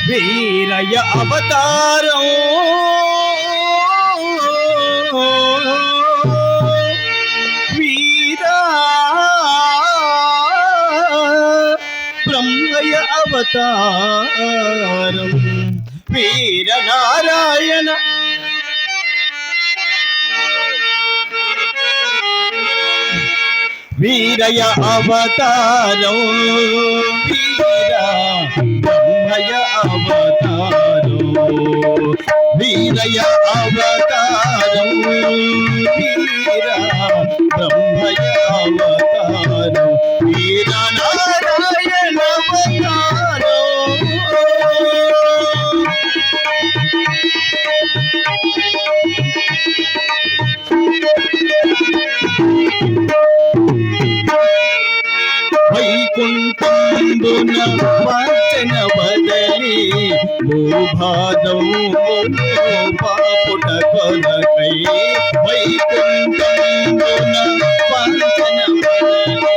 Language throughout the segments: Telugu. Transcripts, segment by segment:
వీరయ్య అవతారం వీరా బ్రహ్మయ్య అవతారం వీరనారాయణ వీరయ్య అవతారం వీరా బ్రహ్మయ్య అవతారం వీరయ్య అవతారం వీరా బ్రహ్మయ్య అవతారం వీరనారాయణ అవతారం వైకుంఠంబున వాచన బదలి భూభాగమును పాపుట కొరకై వైకుంఠంబున వాచన బదలి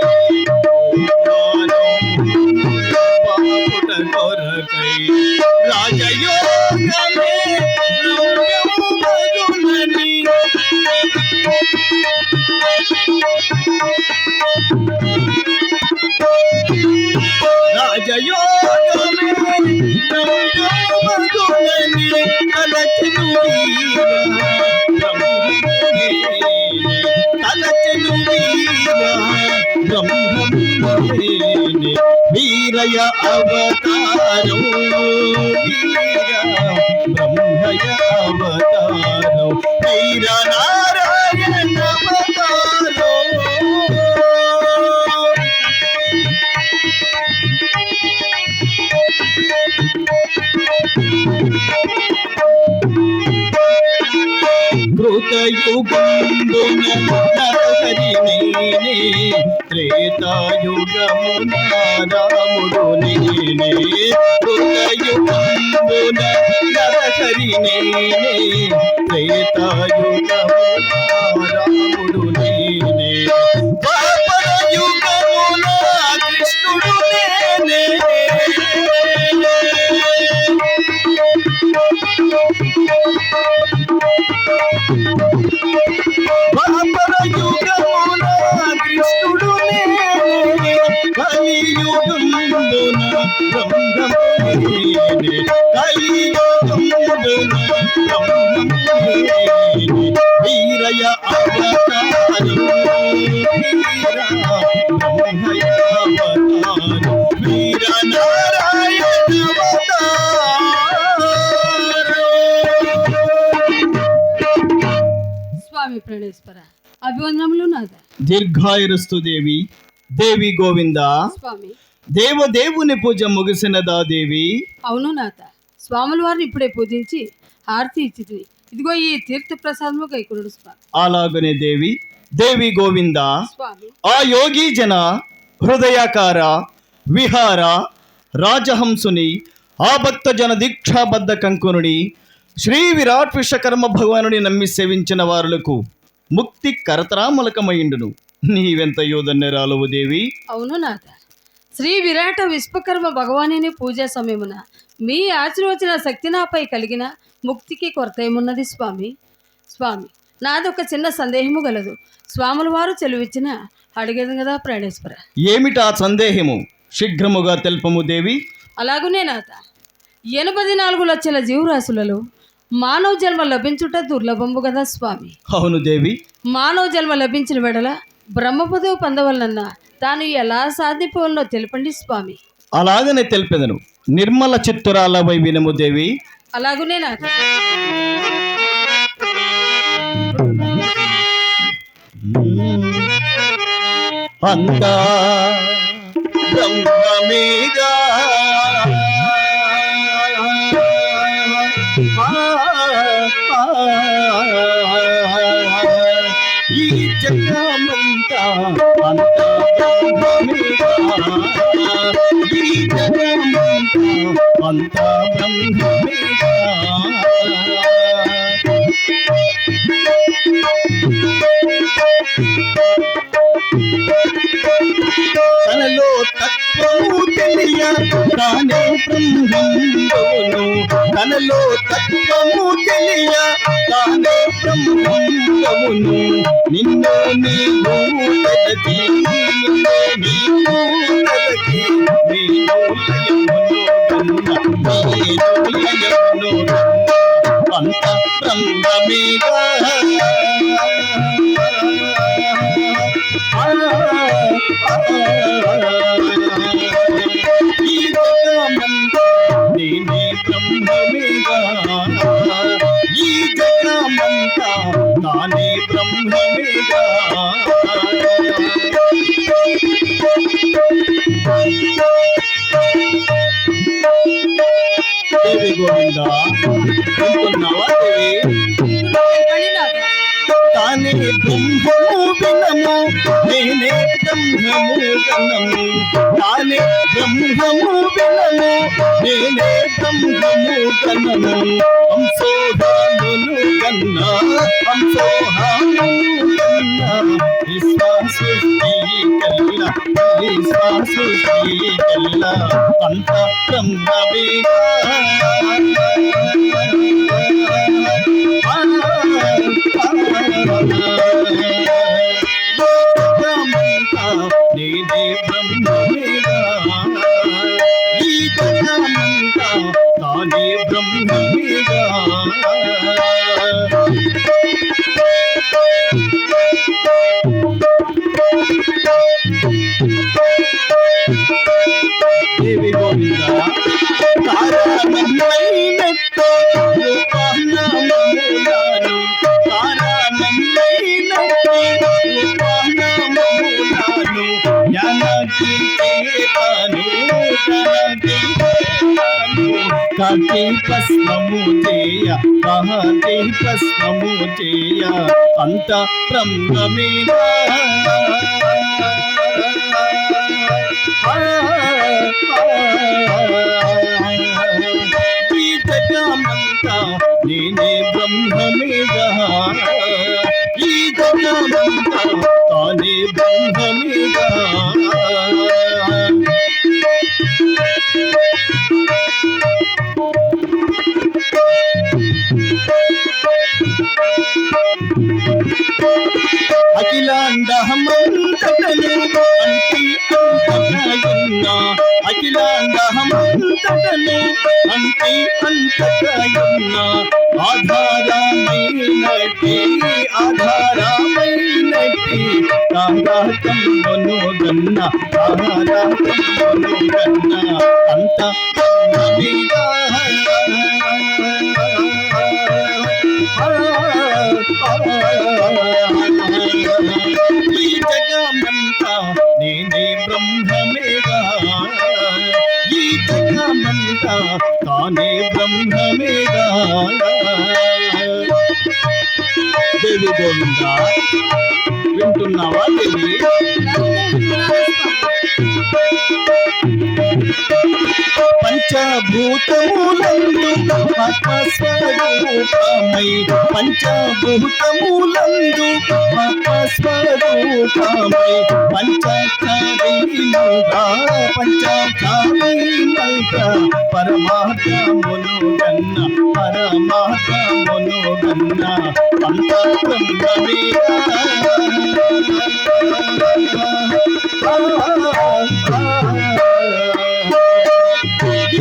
పాపుట కొరకై రాజయోగమే మగునని రాజయోగమే మగునని తలచెను బ్రహ్మమునే వీరయ్య అవతారం వీరా బ్రహ్మయ్య అవతారం వీరనారాయణ అవతారం కృతయుగంబున నరహరి నేనే త్రేతాయుగమున రాముడు నేనే కృతయుగంబున నరహరి నేనే త్రేతాయుగమున రాముడు నేనే ద్వాపరయుగమున కృష్ణుడు నేనే ద్వాపరయుగమున కృష్ణుడు నేనే కలియుగమున బ్రహ్మమునే కలియుగమున బ్రహ్మమునే వీరయ్య అవతారం వీరా బ్రహ్మయ్య అవతారం వీరనారాయణ స్వామి ప్రణేశ్వర అభివందనములు నాథ. దీర్ఘాయురస్తు దేవి. దేవి గోవింద. స్వామి దేవదేవుని పూజ ముగిసినదా దేవి? అవును నాథ. స్వాముల వారిని ఇప్పుడే పూజించి హారతి ఇచ్చి ఇదిగో ఈ తీర్థ ప్రసాదము కైకొనుడు స్వామి. అలాగనే దేవి. దేవి గోవింద. స్వామి ఆ యోగి జన హృదయాకార విహార రాజహంసుని ఆ భక్త జన దీక్షాబద్ధ కంకునుడి శ్రీ విరాట్ విశ్వకర్మ భగవానుని నమ్మి సేవించిన వారులకు ముక్తి కరతరామలకమైండును. నీవెంత యోధన్యరాలవు దేవి. అవును నాథ. శ్రీ విరాట విశ్వకర్మ భగవాని పూజా సమయమున మీ ఆశీర్వచన శక్తి నాపై కలిగిన ముక్తికి కొరత ఏమున్నది స్వామి. స్వామి నాదొక చిన్న సందేహము గలదు. స్వాముల వారు చెలువిచ్చిన అడిగేది కదా ప్రాణేశ్వర. ఏమిటా సందేహము? శీఘ్రముగా తెలుపము దేవి. అలాగునే నాథ. 84 లక్షల జీవరాశులలో మానవ జన్మ లభించుట దుర్లభము కదా స్వామి. అవును దేవి. మానవ జన్మ లభించిన వెడల బ్రహ్మపదవి పొందవలనన్నా తాను ఎలా సాధింపవలనో తెలుపండి స్వామి. అలాగనే తెలిపెదను. నిర్మల చిత్తురాలవై వినము దేవి. అలాగునే నాథ. అంతా బ్రహ్మమేగా ఈ జగమంతా అంతా బ్రహ్మమేగా ఈ జగమంతా అంతా బ్రహ్మమేగా తనలో తత్వము తెలియ తానే బ్రహ్మంబవును. తనలో తత్వము తెలియ తానే బ్రహ్మంబవును. నిన్ను నీవు తలచి నిన్ను నీవు తలచి నేను లయమును కన్న నేను లయమును కన్న అంత బ్రహ్మమేగా. ఈ జగమంతా నేనే బ్రహ్మమేగా. ఈ జగమంతా తానే బ్రహ్మమేగా. దేవి గోవింద వింటున్నావా దేవి? తానే బ్రహ్మము వినము నేనే బ్రహ్మము గణము. తానే బ్రహ్మము వినము నేనే బ్రహ్మము గణము. అంశోహామును కన్నా అంశోహామును కన్నా విశ్వాసృష్టి కల్ల విశ్వాసృష్టి కల్ల అంత బ్రహ్మమేగా. నేనే బ్రహ్మమేగా. ఈ జగమంతా తానే బ్రహ్మమేగా. దేవి గోవింద కారణమైనట్టు రూపానామములను కారణమైనట్టు రూపానామములను జ్ఞానాకి చేతాను జ్ఞానాకి చేతాను. కాకి భస్మము చేయ కాకి భస్మము చేయ అంత బ్రహ్మమేగా. ఈ జగమంతా నేనే బ్రహ్మమేగా. ఈ జగమంతా తానే బ్రహ్మమేగా. అఖిలాండహమంతటను అంటి అంతటయున్నా అఖిలాండహమంతటను అంటి అంతటయున్నా ఆధారమైనటి ఆధారమైనటి తారాకమును గన్న తారాకమును గన్న అంత బ్రహ్మమేగా. ఈ జగమంతా నేనే బ్రహ్మమేగా. ఈ జగమంతా తానే బ్రహ్మమేగా. దేవి గోవింద వింటున్నావా దేవి? పంచభూతములందు ఆత్మస్వరూపమై పంచభూతములందు ఆత్మస్వరూపమై పంచకారీనుగా పంచకారీనుగా పరమాత్మమును గన్న పరమాత్మమును గన్న అంత బ్రహ్మమేగా.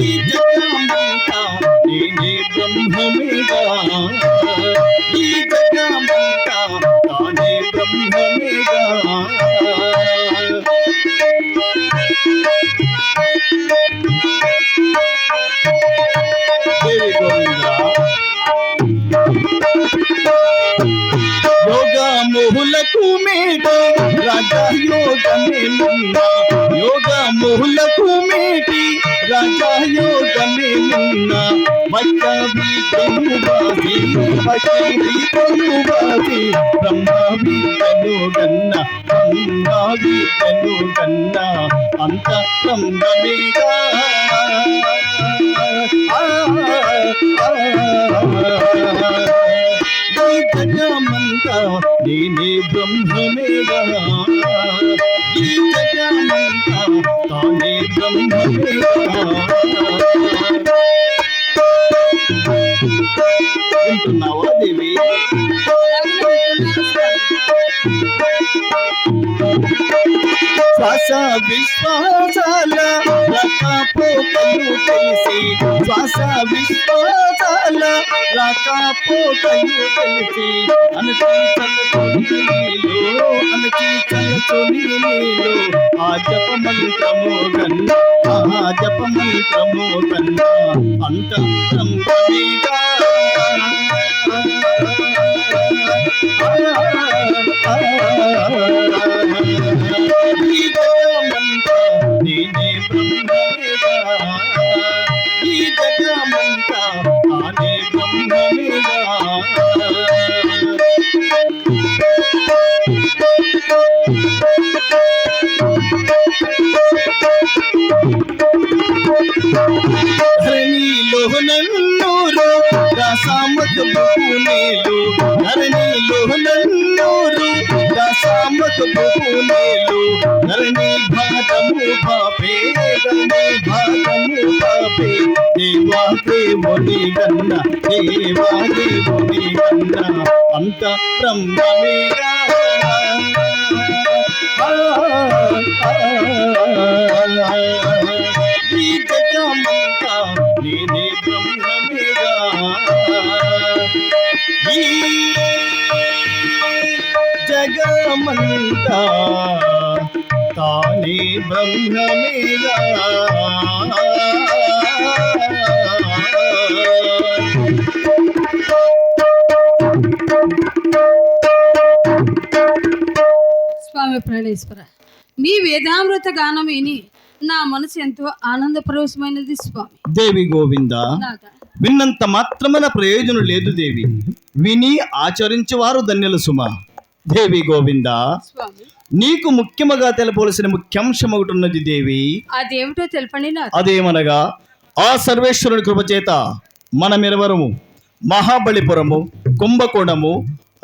ఈ జగమంతా నేనే బ్రహ్మమేగా. ఈ జగమంతా తానే బ్రహ్మమేగా. దేవి గోవింద యోగములకు మేటి రాజయోగమే మున్నా యోగములకు మేటి రాజయోగమే మున్నా వైష్ణవి తనువాసి వైష్ణవి తనువాసి బ్రహ్మవి తనుగన్న బ్రహ్మవి తనుగన్న అంత బ్రహ్మమేగా. ఈ జగమంతా నేనే బ్రహ్మమేగా ఈ జగమంతా తానే బ్రహ్మమేగా వింటున్నావా దేవి శ్వాస విశ్వాసాల రాకపోకలు తెలిసి శ్వాస విశ్వాసాల రాకపోకలు తెలిసి అనచి చల్లతోని నీలో ఆ జప మంత్రము కన్నా ఆ జప మంత్రము కన్నా అంతరంగమేగా ఈ జగమంతా నేనే బ్రహ్మమేగా ఈ జగమంతా తానే బ్రహ్మమేగా ధరణిలో నన్నూరు రాసామత బహునేలు ధరణిలో నన్నూరు రాసామత బహునేలు ధరణి భాగము పాపే ధరణి భాగము పాపే దేవా దేవుని గన్న దేవా దేవుని గన్న అంత బ్రహ్మమేగా ఈ జగమంతా నేనే బ్రహ్మమేగా ఈ జగమంతా తానే బ్రహ్మమేగా స్వామి ప్రాణేశ్వర, మీ వేదామృత గానం విని నా మనసు ఎంతో ఆనందపరవశమైనది స్వామి. దేవి గోవింద నాథ, విన్నంత మాత్రమైన ప్రయోజనం లేదు దేవి, విని ఆచరించేవారు ధన్యులు సుమ. దేవి గోవింద, స్వామి నీకు ముఖ్యముగా తెలపవలసిన ముఖ్యాంశం ఒకటి ఉన్నది దేవి. అదేమిటో తెలపండి నాథ. అదేమనగా ఆ సర్వేశ్వరుని కృపచేత మనమిరువరము మహాబలిపురము, కుంభకోణము,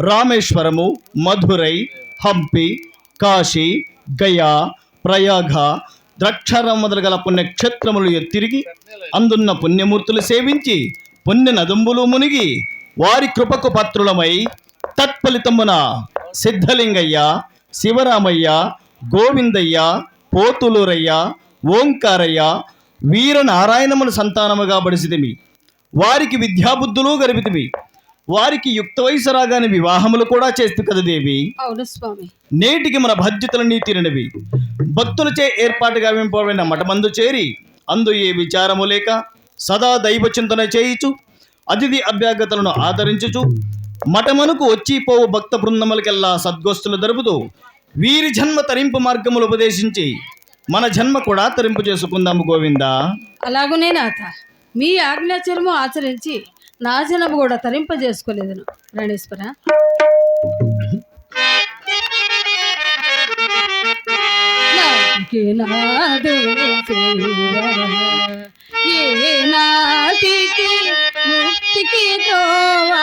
రామేశ్వరము, మధురై, హంపి, కాశీ, గయా, ప్రయాగ, ద్రాక్షారం మొదలగల పుణ్యక్షేత్రములు తిరిగి అందున్న పుణ్యమూర్తులు సేవించి పుణ్య నదుంబులు మునిగి వారి కృపకు పాత్రులమై తత్ఫలితమున సిద్ధలింగయ్య, శివరామయ్య, గోవిందయ్య, పోతులూరయ్య, ఓంకారయ్య, వీరనారాయణముల సంతానముగా బడిసిదిమి. వారికి విద్యాబుద్ధులు గరిపితిమి. వారికి యుక్త వయసు రాగానే వివాహములు కూడా చేస్తూ కదా దేవి. అవును స్వామి. నేటికి మన బాధ్యతలన్నీ తీరినవి. భక్తులచే ఏర్పాటుగా వింపబడిన మఠమందు చేరి అందు ఏ విచారము లేక సదా దైవ చింతన చేయుచు అతిథి అభ్యాగతలను ఆదరించుచు మఠమనుకు వచ్చి పోవు భక్త బృందములకెల్లా సద్గోస్తులు జరుపుతూ వీరి జన్మ తరింపు మార్గములు ఉపదేశించి మన జన్మ కూడా తరింపు చేసుకుందాము గోవింద. అలాగునే నాథ, మీ ఆజ్ఞాచరము ఆచరించి నా జన్మ కూడా తరింపజేసుకోలేదను ప్రాణేశ్వర. ఏ నాటికి ముక్తికి తోవా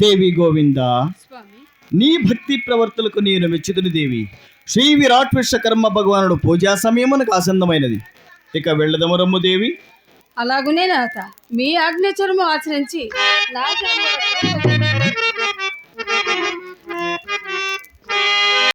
దేవి గోవింద, స్వామి నీ భక్తి ప్రవర్తనలకు నేను మెచ్చుతుని దేవి. శ్రీ విరాట్ విశ్వకర్మ భగవానుడు పూజా సమయమునకు ఆసన్నమైనది. ఇక వెళ్ళదమరమ్ము దేవి. అలాగునే నాత మీ ఆజ్ఞచరము ఆచరించి నా జన్మకు